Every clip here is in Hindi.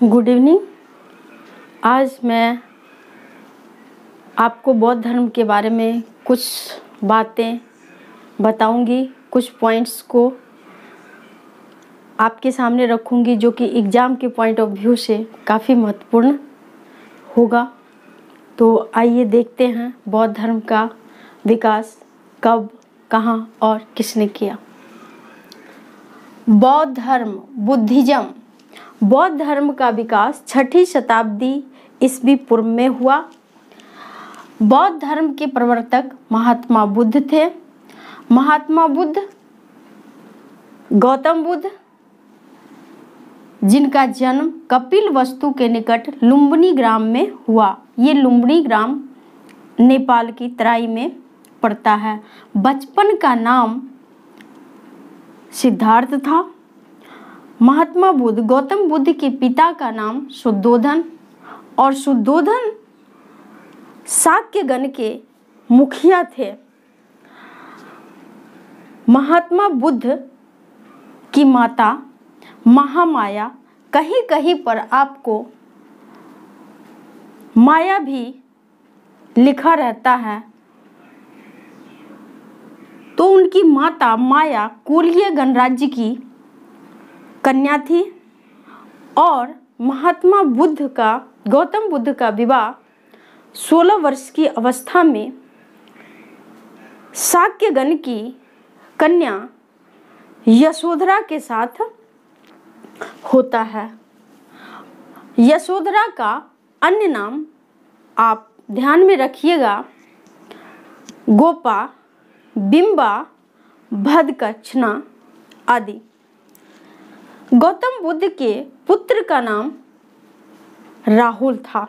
Good evening. आज मैं आपको बौद्ध धर्म के बारे में कुछ बातें बताऊंगी, कुछ पॉइंट्स को आपके सामने रखूंगी जो कि एग्ज़ाम के पॉइंट ऑफ व्यू से काफ़ी महत्वपूर्ण होगा। तो आइए देखते हैं बौद्ध धर्म का विकास कब, कहाँ और किसने किया। बौद्ध धर्म, बुद्धिज्म। बौद्ध धर्म का विकास 6ठी शताब्दी ईस्वी पूर्व में हुआ। बौद्ध धर्म के प्रवर्तक महात्मा बुद्ध थे। महात्मा बुद्ध, गौतम बुद्ध, जिनका जन्म कपिलवस्तु के निकट लुम्बिनी ग्राम में हुआ। ये लुम्बिनी ग्राम नेपाल की तराई में पड़ता है। बचपन का नाम सिद्धार्थ था। महात्मा बुद्ध, गौतम बुद्ध के पिता का नाम शुद्धोधन और शुद्धोधन शाक्यगण के मुखिया थे। महात्मा बुद्ध की माता महामाया, कहीं कहीं पर आपको माया भी लिखा रहता है, तो उनकी माता माया कोलीय गणराज्य की कन्या थी और महात्मा बुद्ध का, गौतम बुद्ध का विवाह 16 वर्ष की अवस्था में शाक्यगण की कन्या यशोधरा के साथ होता है। यशोधरा का अन्य नाम आप ध्यान में रखिएगा, गोपा, बिंबा, भद्दकच्छना आदि। गौतम बुद्ध के पुत्र का नाम राहुल था।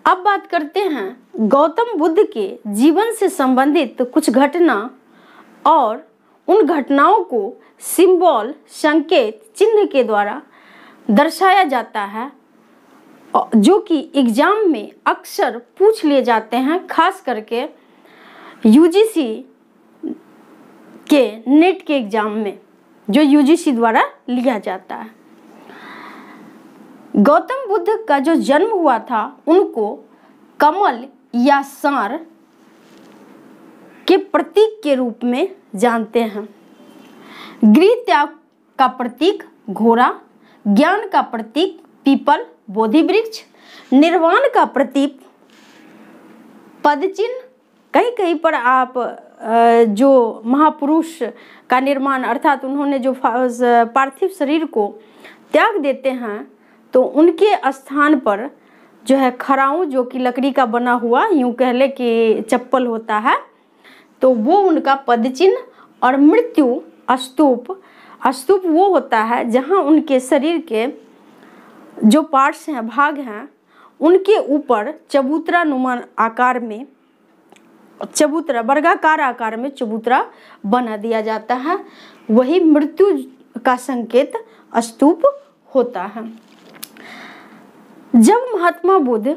अब बात करते हैं गौतम बुद्ध के जीवन से संबंधित कुछ घटना और उन घटनाओं को सिंबल, संकेत, चिन्ह के द्वारा दर्शाया जाता है, जो कि एग्जाम में अक्सर पूछ लिए जाते हैं, खास करके यूजीसी के नेट के एग्जाम में, जो यूजीसी द्वारा लिया जाता है। गौतम बुद्ध का जो जन्म हुआ था, उनको कमल या सांड के प्रतीक के रूप में जानते हैं। गृह त्याग का प्रतीक घोड़ा, ज्ञान का प्रतीक पीपल, बोधि वृक्ष, निर्वाण का प्रतीक पदचिन्ह। कहीं कहीं पर आप जो महापुरुष का निर्माण, अर्थात उन्होंने जो पार्थिव शरीर को त्याग देते हैं, तो उनके स्थान पर जो है खड़ाऊं, जो कि लकड़ी का बना हुआ, यूं कह ले कि चप्पल होता है, तो वो उनका पदचिन्ह। और मृत्यु स्तूप, स्तूप वो होता है जहां उनके शरीर के जो पार्ट्स हैं, भाग हैं, उनके ऊपर चबूतरा नुमा आकार में, चबूतरा, वर्गाकार आकार में चबूतरा बना दिया जाता है। वही मृत्यु का संकेत स्तूप होता है। जब महात्मा बुद्ध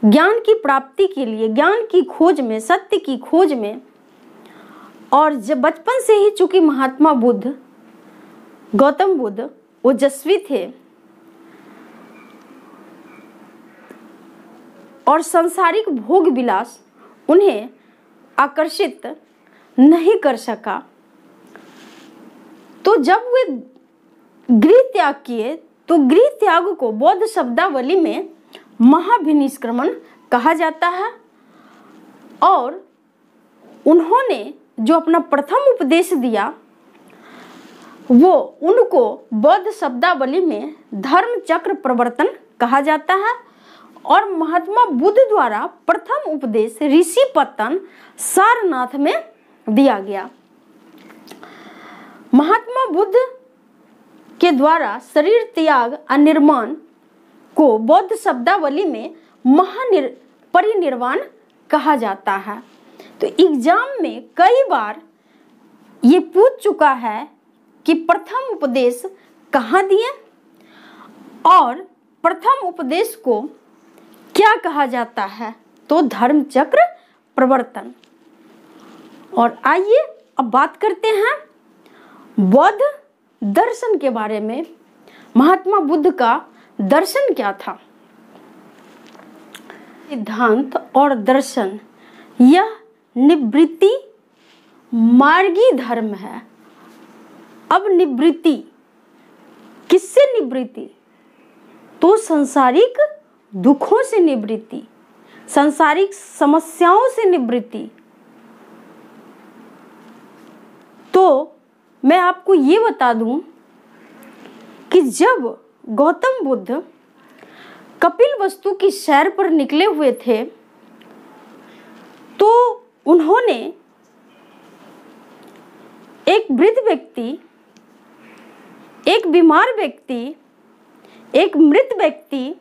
ज्ञान की प्राप्ति के लिए, ज्ञान की खोज में, सत्य की खोज में, और जब बचपन से ही चूंकि महात्मा बुद्ध, गौतम बुद्ध ओजस्वी थे और सांसारिक भोग विलास उन्हें आकर्षित नहीं कर सका, तो जब वे गृह त्याग किए, तो गृह त्याग को बौद्ध शब्दावली में महाभिनिष्क्रमण कहा जाता है। और उन्होंने जो अपना प्रथम उपदेश दिया, वो उनको बौद्ध शब्दावली में धर्म चक्र प्रवर्तन कहा जाता है। और महात्मा बुद्ध द्वारा प्रथम उपदेश ऋषिपतन सारनाथ में दिया गया। महात्मा बुद्ध के शरीर त्याग और निर्माण को बौद्ध शब्दावली में महापरिनिर्वाण कहा जाता है। तो एग्जाम में कई बार ये पूछ चुका है कि प्रथम उपदेश कहाँ दिए और प्रथम उपदेश को क्या कहा जाता है, तो धर्म चक्र प्रवर्तन। और आइए अब बात करते हैं बौद्ध दर्शन के बारे में, महात्मा बुद्ध का दर्शन क्या था। सिद्धांत और दर्शन यह निवृत्ति मार्गी धर्म है। अब निवृत्ति, किससे निवृत्ति? तो संसारिक दुखों से निवृत्ति, संसारिक समस्याओं से निवृत्ति। तो मैं आपको ये बता दूं कि जब गौतम बुद्ध कपिलवस्तु की सैर पर निकले हुए थे तो उन्होंने एक वृद्ध व्यक्ति, एक बीमार व्यक्ति, एक मृत व्यक्ति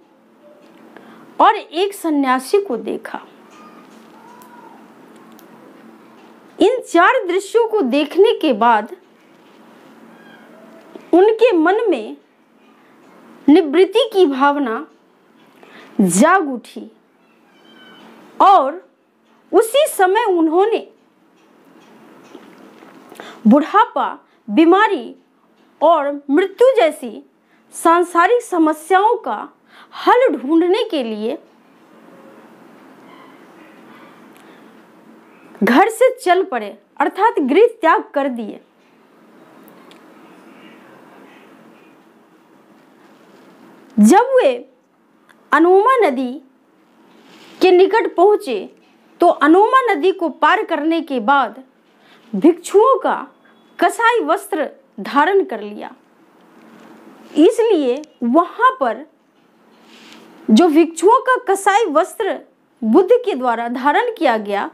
और एक सन्यासी को देखा। इन चार दृश्यों को देखने के बाद उनके मन में निवृत्ति की भावना जाग उठी और उसी समय उन्होंने बुढ़ापा, बीमारी और मृत्यु जैसी सांसारिक समस्याओं का हल ढूंढने के लिए घर से चल पड़े, अर्थात गृह त्याग कर दिए। जब वे अनुमा नदी के निकट पहुंचे तो अनुमा नदी को पार करने के बाद भिक्षुओं का कसाई वस्त्र धारण कर लिया। इसलिए वहां पर जो भिक्षुओं का कसाई वस्त्र बुद्ध के द्वारा धारण किया गया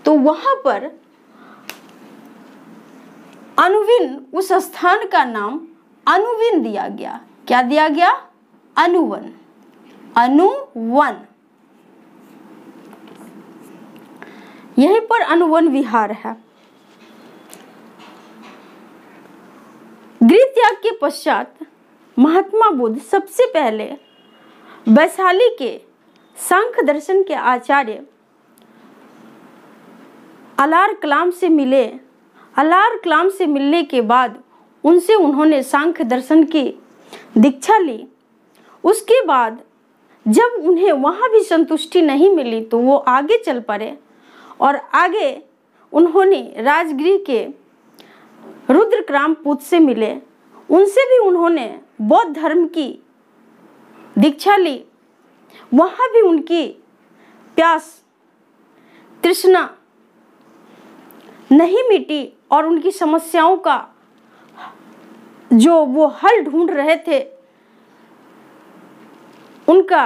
तो वहां पर अनुविन, उस स्थान का नाम अनुविन दिया गया। क्या दिया गया? अनुवन, अनुवन। यहीं पर अनुवन विहार है। गृह त्याग के पश्चात महात्मा बुद्ध सबसे पहले वैशाली के सांख्य दर्शन के आचार्य अलार कलाम से मिले। अलार कलाम से मिलने के बाद उनसे उन्होंने सांख्य दर्शन की दीक्षा ली। उसके बाद जब उन्हें वहाँ भी संतुष्टि नहीं मिली तो वो आगे चल पड़े और आगे उन्होंने राजगृह के रुद्रक्रामपुत से मिले। उनसे भी उन्होंने बौद्ध धर्म की दीक्षा ली। वहाँ भी उनकी प्यास, तृष्णा नहीं मिटी और उनकी समस्याओं का जो वो हल ढूंढ रहे थे उनका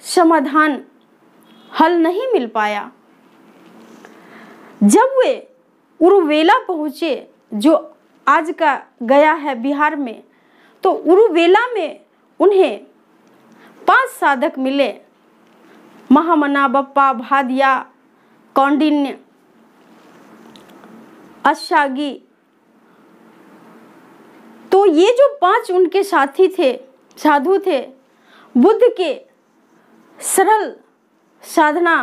समाधान, हल नहीं मिल पाया। जब वे उरुवेला पहुँचे, जो आज का गया है बिहार में, तो उरुवेला में उन्हें 5 साधक मिले। महामना, बप्पा, भादिया, कौंडिन्य, अशागी। तो ये जो 5 उनके साथी थे, साधु थे, बुद्ध के सरल साधना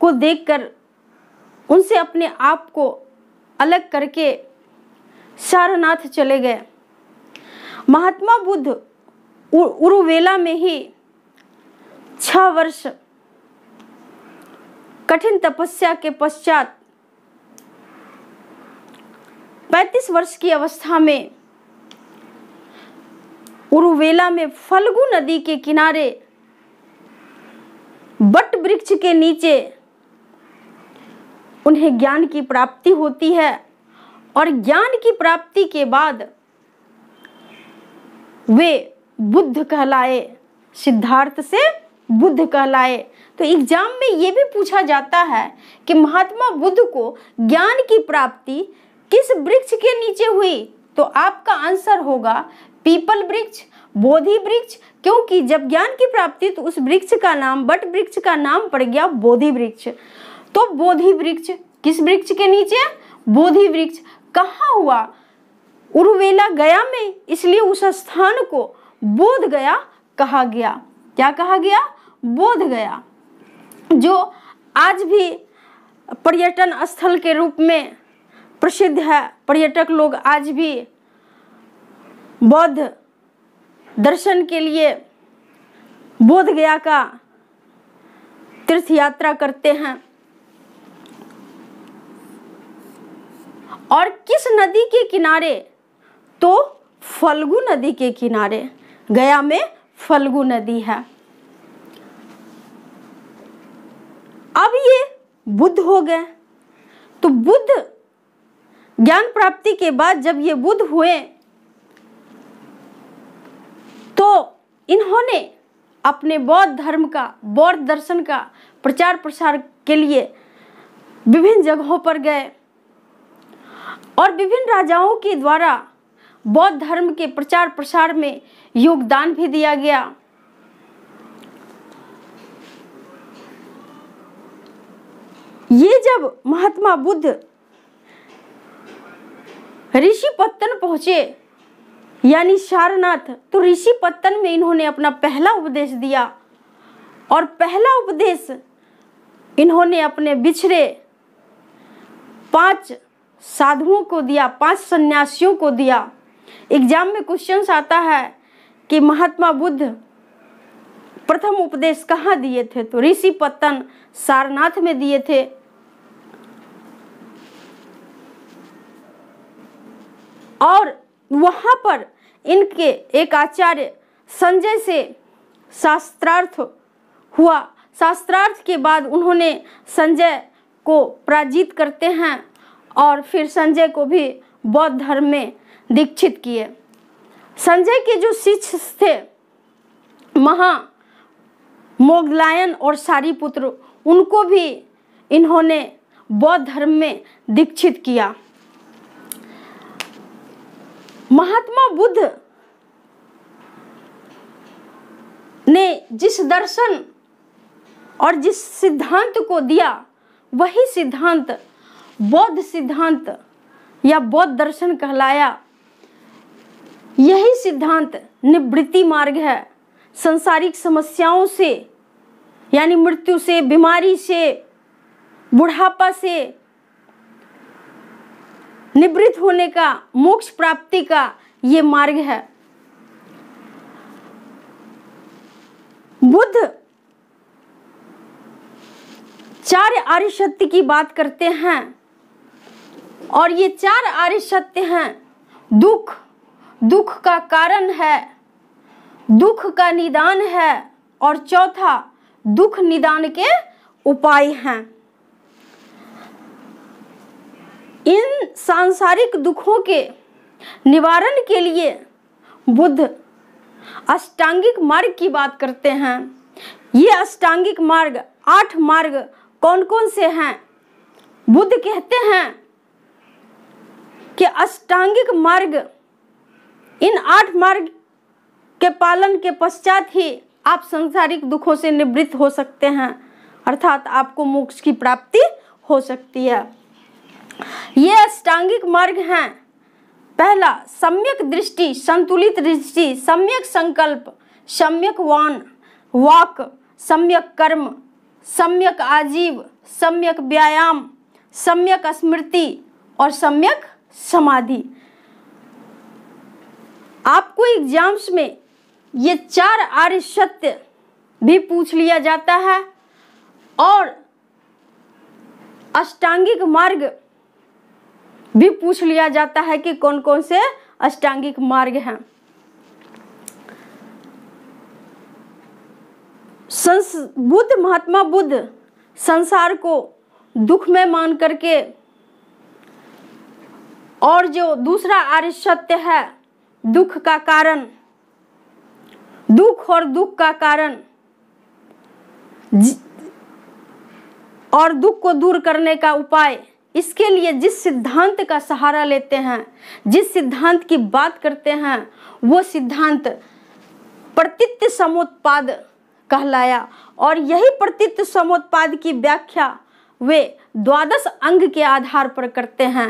को देखकर उनसे अपने आप को अलग करके सारनाथ चले गए। महात्मा बुद्ध उरुवेला में ही 6 वर्ष कठिन तपस्या के पश्चात 35 वर्ष की अवस्था में उरुवेला में फल्गु नदी के किनारे बट वृक्ष के नीचे उन्हें ज्ञान की प्राप्ति होती है और ज्ञान की प्राप्ति के बाद वे बुद्ध कहलाए, सिद्धार्थ से बुद्ध कहलाए। तो एग्जाम में ये भी पूछा जाता है कि महात्मा बुद्ध को ज्ञान की प्राप्ति किस वृक्ष के नीचे हुई? तो आपका आंसर होगा पीपल वृक्ष, बोधि वृक्ष, क्योंकि जब ज्ञान की प्राप्ति तो उस वृक्ष का नाम, बट वृक्ष का नाम पड़ गया बोधि वृक्ष। तो बोधि वृक्ष किस वृक्ष के नीचे? बोधि वृक्ष। कहाँ हुआ? उरुवेला गया में, इसलिए उस स्थान को बोध गया कहा गया। क्या कहा गया? बोध गया, जो आज भी पर्यटन स्थल के रूप में प्रसिद्ध है। पर्यटक लोग आज भी बौद्ध दर्शन के लिए बोध गया का तीर्थ यात्रा करते हैं। और किस नदी के किनारे? तो फल्गु नदी के किनारे। गया में फल्गु नदी है। अब ये बुद्ध हो गए। तो बुद्ध ज्ञान प्राप्ति के बाद जब ये बुद्ध हुए तो इन्होंने अपने बौद्ध धर्म का, बौद्ध दर्शन का प्रचार प्रसार के लिए विभिन्न जगहों पर गए और विभिन्न राजाओं के द्वारा बौद्ध धर्म के प्रचार प्रसार में योगदान भी दिया गया। ये जब महात्मा बुद्ध ऋषिपत्तन पहुंचे यानी सारनाथ, तो ऋषिपत्तन में इन्होंने अपना पहला उपदेश दिया। और पहला उपदेश इन्होंने अपने बिछड़े 5 साधुओं को दिया, 5 सन्यासियों को दिया। एग्जाम में क्वेश्चंस आता है कि महात्मा बुद्ध प्रथम उपदेश कहाँ दिए थे? तो ऋषिपत्तन सारनाथ में दिए थे। और वहां पर इनके एक आचार्य संजय से शास्त्रार्थ हुआ। शास्त्रार्थ के बाद उन्होंने संजय को पराजित करते हैं और फिर संजय को भी बौद्ध धर्म में दीक्षित किए। संजय के जो शिष्य थे मोगलायन और सारिपुत्र, उनको भी इन्होंने बौद्ध धर्म में दीक्षित किया। महात्मा बुद्ध ने जिस दर्शन और जिस सिद्धांत को दिया, वही सिद्धांत बौद्ध सिद्धांत या बौद्ध दर्शन कहलाया। यही सिद्धांत निवृत्ति मार्ग है। सांसारिक समस्याओं से यानी मृत्यु से, बीमारी से, बुढ़ापा से निवृत्त होने का, मोक्ष प्राप्ति का ये मार्ग है। बुद्ध 4 आर्य सत्य की बात करते हैं और ये 4 आर्य सत्य हैं। दुख, दुख का कारण है, दुख का निदान है और चौथा दुख निदान के उपाय हैं। इन सांसारिक दुखों के निवारण के लिए बुद्ध अष्टांगिक मार्ग की बात करते हैं। ये अष्टांगिक मार्ग 8 मार्ग कौन कौन से हैं? बुद्ध कहते हैं कि अष्टांगिक मार्ग, इन 8 मार्ग के पालन के पश्चात ही आप सांसारिक दुखों से निवृत्त हो सकते हैं, अर्थात आपको मोक्ष की प्राप्ति हो सकती है। ये अष्टांगिक मार्ग हैं। पहला सम्यक दृष्टि, संतुलित दृष्टि, सम्यक संकल्प, सम्यक वाक, सम्यक कर्म, सम्यक आजीव, सम्यक व्यायाम, सम्यक स्मृति और सम्यक समाधि। आपको एग्जाम्स में ये 4 आर्य सत्य भी पूछ लिया जाता है और अष्टांगिक मार्ग भी पूछ लिया जाता है कि कौन कौन से अष्टांगिक मार्ग हैं। महात्मा बुद्ध संसार को दुख में मान करके, और जो दूसरा आर्य सत्य है दुख का कारण, दुख और दुख का कारण और दुख को दूर करने का उपाय, इसके लिए जिस सिद्धांत का सहारा लेते हैं, जिस सिद्धांत की बात करते हैं, वो सिद्धांत प्रतीत्य समुत्पाद कहलाया। और यही प्रतीत्य समुत्पाद की व्याख्या वे 12 अंग के आधार पर करते हैं।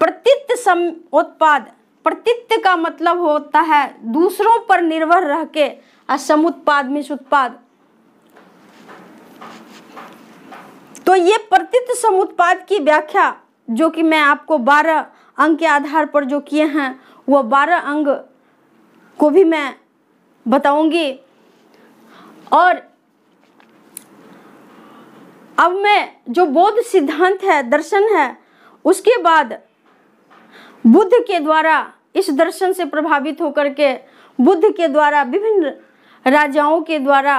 प्रतीत्य समुत्पाद, प्रतीत्य का मतलब होता है दूसरों पर निर्भर रह के, और समुत्पाद में उत्पाद। तो ये प्रतीत्य समुत्पाद की व्याख्या जो कि मैं आपको 12 अंग के आधार पर जो किए हैं, वो 12 अंग को भी मैं बताऊंगी। और अब मैं जो बौद्ध सिद्धांत है, दर्शन है, उसके बाद बुद्ध के द्वारा, इस दर्शन से प्रभावित होकर के बुद्ध के द्वारा विभिन्न राजाओं के द्वारा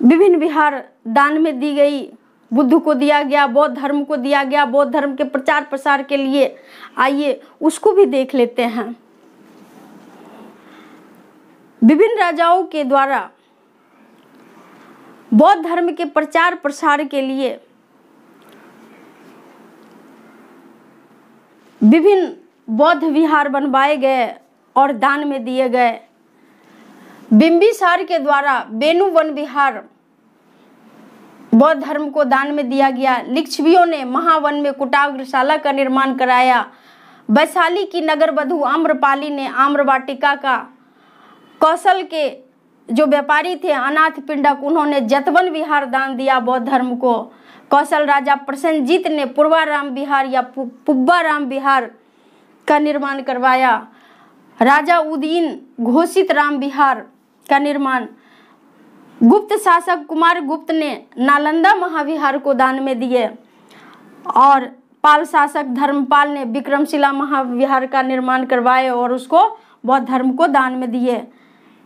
विभिन्न विहार दान में दी गई, बुद्ध को दिया गया, बौद्ध धर्म को दिया गया, बौद्ध धर्म के प्रचार प्रसार के लिए। आइए उसको भी देख लेते हैं। विभिन्न राजाओं के द्वारा बौद्ध धर्म के प्रचार प्रसार के लिए विभिन्न बौद्ध विहार बनवाए गए और दान में दिए गए। बिंबिसार के द्वारा बेनु वन विहार बौद्ध धर्म को दान में दिया गया। लिच्छवियों ने महावन में कुटाग्रशाला का निर्माण कराया। वैशाली की नगर वधु आम्रपाली ने आम्रवाटिका का, कौशल के जो व्यापारी थे अनाथ पिंडक, उन्होंने जतवन विहार दान दिया बौद्ध धर्म को। कौशल राजा प्रसन्नजीत ने पूर्वाराम विहार या पुब्बाराम विहार का निर्माण करवाया। राजा उदयन घोषित राम विहार का निर्माण। गुप्त शासक कुमार गुप्त ने नालंदा महाविहार को दान में दिए और पाल शासक धर्मपाल ने विक्रमशिला महाविहार का निर्माण करवाए और उसको बौद्ध धर्म को दान में दिए।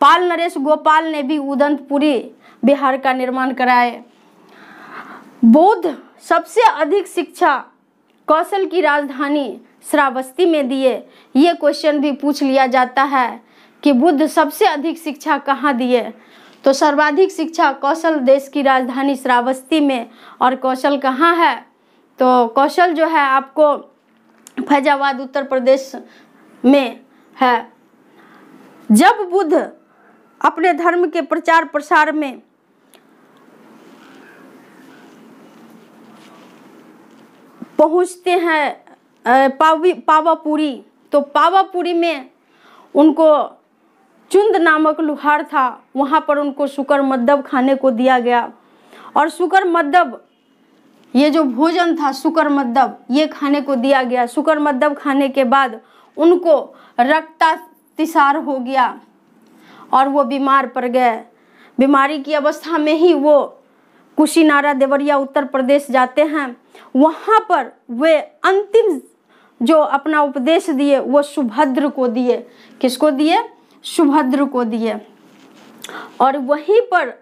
पाल नरेश गोपाल ने भी उदंतपुरी विहार का निर्माण कराए। बौद्ध सबसे अधिक शिक्षा कौशल की राजधानी श्रावस्ती में दिए। ये क्वेश्चन भी पूछ लिया जाता है कि बुद्ध सबसे अधिक शिक्षा कहाँ दिए, तो सर्वाधिक शिक्षा कौशल देश की राजधानी श्रावस्ती में। और कौशल कहाँ है, तो कौशल जो है आपको फैजाबाद उत्तर प्रदेश में है। जब बुद्ध अपने धर्म के प्रचार प्रसार में पहुंचते हैं पावापुरी, तो पावापुरी में उनको चुंद नामक लुहार था, वहाँ पर उनको शुकर मद्दब खाने को दिया गया। और शुकर मद्दब, ये जो भोजन था शुकर मद्दब, ये खाने को दिया गया। शुकर मद्दब खाने के बाद उनको रक्तातिसार हो गया और वो बीमार पड़ गए। बीमारी की अवस्था में ही वो कुशीनारा देवरिया उत्तर प्रदेश जाते हैं। वहाँ पर वे अंतिम जो अपना उपदेश दिए वो सुभद्र को दिए। किसको दिए? सुभद्र को दिए। और वहीं पर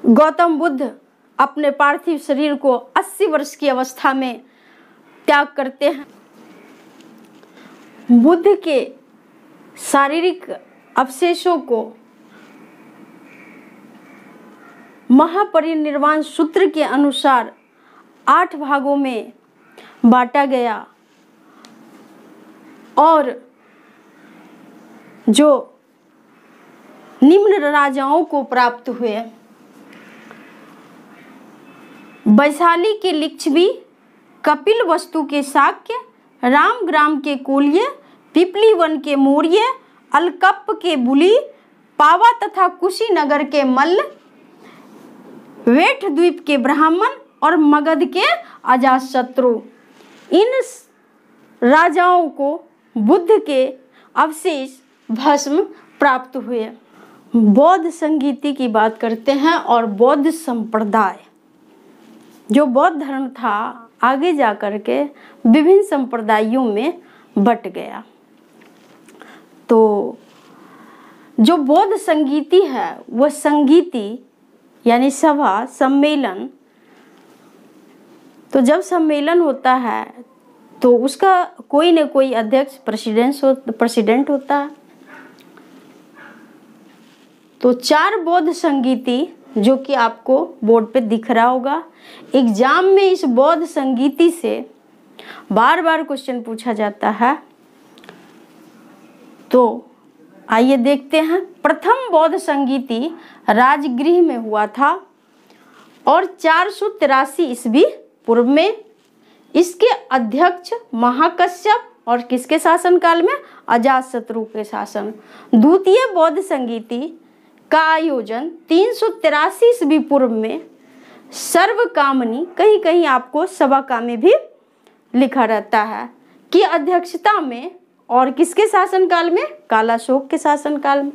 गौतम बुद्ध अपने पार्थिव शरीर को 80 वर्ष की अवस्था में त्याग करते हैं। बुद्ध के शारीरिक अवशेषों को महापरिनिर्वाण सूत्र के अनुसार 8 भागों में बांटा गया और जो निम्न राजाओं को प्राप्त हुए। वैशाली के लिच्छवी, कपिल वस्तु के शाक्य, रामग्राम के कोल्य, पिपली वन के मौर्य, अलकप के बुली, पावा तथा कुशीनगर के मल्ल, वेठ द्वीप के ब्राह्मण और मगध के अजातशत्रु, इन राजाओं को बुद्ध के अवशेष भस्म प्राप्त हुए। बौद्ध संगीति की बात करते हैं और बौद्ध संप्रदाय, जो बौद्ध धर्म था आगे जाकर के विभिन्न संप्रदायों में बट गया। तो जो बौद्ध संगीति है वह संगीति यानी सभा, सम्मेलन, तो जब सम्मेलन होता है तो उसका कोई न कोई अध्यक्ष प्रेसिडेंट होता है। तो 4 बौद्ध संगीति जो कि आपको बोर्ड पे दिख रहा होगा, एग्जाम में इस बौद्ध संगीति से बार बार क्वेश्चन पूछा जाता है। तो आइए देखते हैं। प्रथम बौद्ध संगीति राजगृह में हुआ था और 483 ईस्वी पूर्व में। इसके अध्यक्ष महाकश्यप और किसके शासनकाल में? अजातशत्रु के शासन। द्वितीय बौद्ध संगीति का आयोजन 383 ईस्वी पूर्व में सर्वकामनी, कहीं कहीं आपको सभाकामी भी लिखा रहता है, की अध्यक्षता में और किसके शासनकाल में? कालाशोक के शासनकाल में।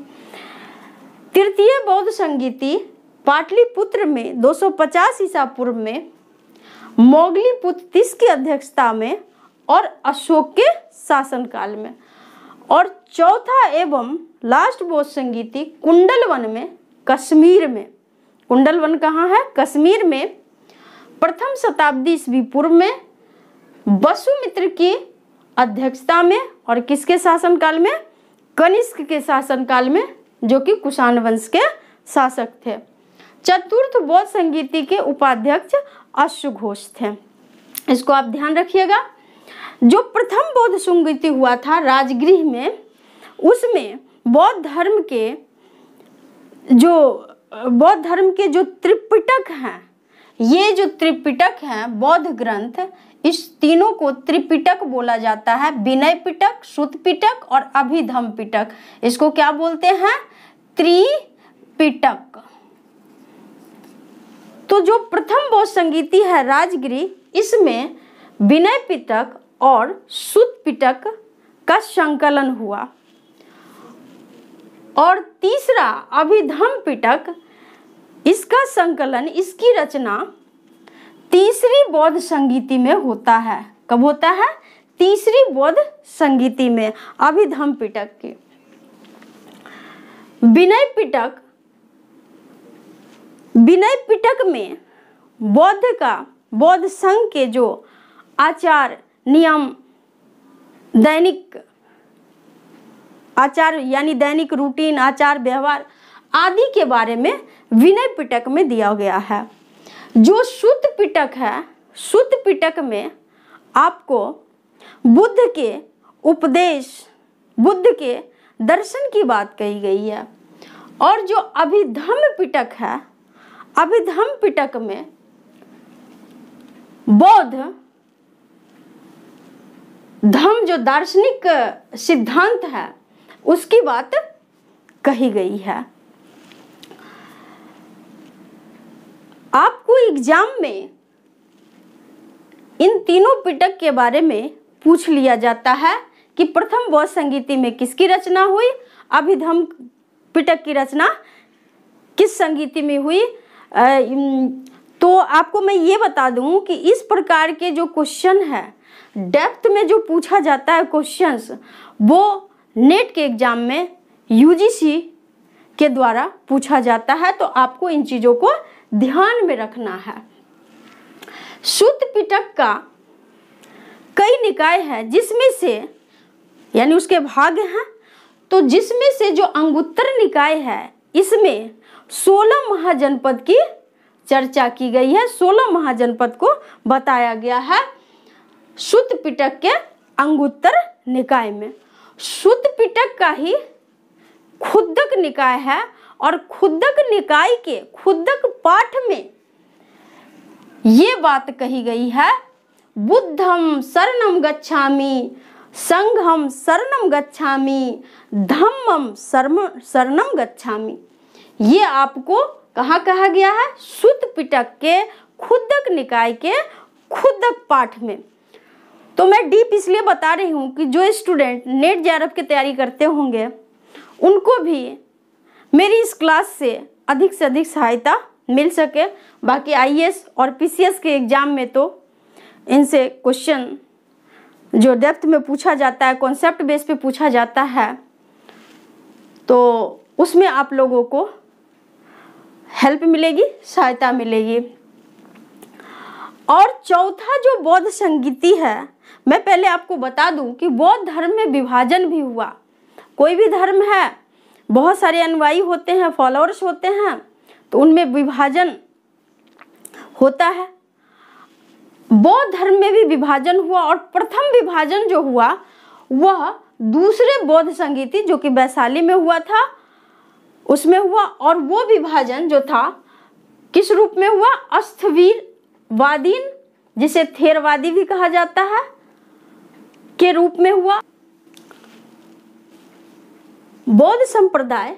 तृतीय बौद्ध संगीति पाटलिपुत्र में 250 ईसा पूर्व में मोगलीपुत्र तीस की अध्यक्षता में और अशोक के शासनकाल में। और चौथा एवं लास्ट बौद्ध संगीति कुंडलवन में कश्मीर में। कुंडलवन कहाँ है? कश्मीर में प्रथम शताब्दी ईस्वी पूर्व में वसुमित्र की अध्यक्षता में और किसके शासनकाल में? कनिष्क के शासनकाल में, जो कि कुषाण वंश के शासक थे। चतुर्थ बौद्ध संगीति के उपाध्यक्ष अश्वघोष थे। इसको आप ध्यान रखिएगा। जो प्रथम बौद्ध संगीति हुआ था राजगृह में, उसमें बौद्ध धर्म के जो त्रिपिटक हैं, ये जो त्रिपिटक हैं बौद्ध ग्रंथ, इस तीनों को त्रिपिटक बोला जाता है। विनय पिटक, सुत्त पिटक और अभिधम्म पिटक। इसको क्या बोलते हैं? त्रिपिटक। तो जो प्रथम बौद्ध संगीति है राजगृह, इसमें विनय पिटक और सुत्त पिटक का संकलन हुआ। और तीसरा अभिधम्म पिटक, इसका संकलन, इसकी रचना तीसरी बौद्ध संगीति में होता है। कब होता है? तीसरी बौद्ध संगीति में, अभिधम्म पिटक के। विनय पिटक में बौद्ध संघ के जो आचार नियम, दैनिक आचार यानी दैनिक रूटीन, आचार व्यवहार आदि के बारे में विनय पिटक में दिया गया है। जो सुत्त पिटक है, सुत्त पिटक में आपको बुद्ध के उपदेश, बुद्ध के दर्शन की बात कही गई है। और जो अभिधम्म पिटक है, अभिधम्म पिटक में बौद्ध धम्म जो दार्शनिक सिद्धांत है उसकी बात कही गई है। आपको एग्जाम में इन तीनों पिटक के बारे में पूछ लिया जाता है कि प्रथम बौद्ध संगीति में किसकी रचना हुई, अभिधम्म पिटक की रचना किस संगीति में हुई। तो आपको मैं ये बता दूं कि इस प्रकार के जो क्वेश्चन है, डेप्थ में जो पूछा जाता है क्वेश्चंस, वो नेट के एग्जाम में यूजीसी के द्वारा पूछा जाता है। तो आपको इन चीजों को ध्यान में रखना है। सुत्त पिटक का कई निकाय है, जिसमें से यानी उसके भाग हैं, तो जिसमें से जो अंगुत्तर निकाय है, इसमें 16 महाजनपद की चर्चा की गई है। 16 महाजनपद को बताया गया है सुत्त पिटक के अंगुत्तर निकाय में। सुत्त पिटक का ही खुद्दक निकाय है और खुद्दक निकाय के खुद्दक पाठ में ये बात कही गई है, बुद्धं शरणं गच्छामि, संघं शरणं गच्छामि, धम्मं शरणं गच्छामि। ये आपको कहाँ कहा गया है? सुत्त पिटक के खुद्दक निकाय के खुद्दक पाठ में। तो मैं डीप इसलिए बता रही हूँ कि जो स्टूडेंट नेट जेआरएफ की तैयारी करते होंगे उनको भी मेरी इस क्लास से अधिक सहायता मिल सके। बाकी आईएएस और पीसीएस के एग्जाम में तो इनसे क्वेश्चन जो डेप्थ में पूछा जाता है, कॉन्सेप्ट बेस पे पूछा जाता है, तो उसमें आप लोगों को हेल्प मिलेगी, सहायता मिलेगी। और चौथा जो बौद्ध संगीति है, मैं पहले आपको बता दूं कि बौद्ध धर्म में विभाजन भी हुआ। कोई भी धर्म है, बहुत सारे अनुयायी होते हैं, फॉलोअर्स होते हैं, तो उनमें विभाजन होता है। बौद्ध धर्म में भी विभाजन हुआ और प्रथम विभाजन जो हुआ वह दूसरे बौद्ध संगीति जो कि वैशाली में हुआ था उसमें हुआ। और वो विभाजन जो था किस रूप में हुआ? अस्थविरवादीन, जिसे थेरवादी भी कहा जाता है, के रूप में हुआ। बौद्ध संप्रदाय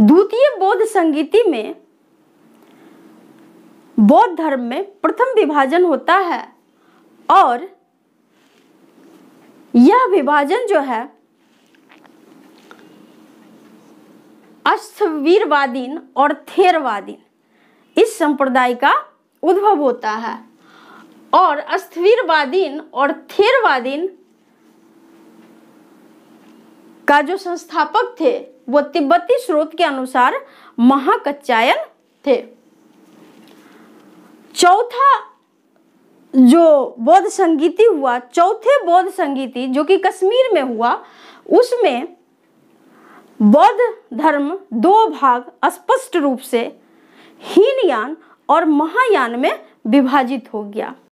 द्वितीय बौद्ध संगीति में बौद्ध धर्म में प्रथम विभाजन होता है और यह विभाजन जो है अस्थविरवादीन और थेरवादीन इस संप्रदाय का उद्भव होता है। और अस्थविरवादीन और थेरवादीन का जो संस्थापक थे वो तिब्बती स्रोत के अनुसार महाकच्चायन थे। चौथा जो बौद्ध संगीति हुआ, चौथे बौद्ध संगीति जो कि कश्मीर में हुआ, उसमें बौद्ध धर्म दो भाग स्पष्ट रूप से हीनयान और महायान में विभाजित हो गया।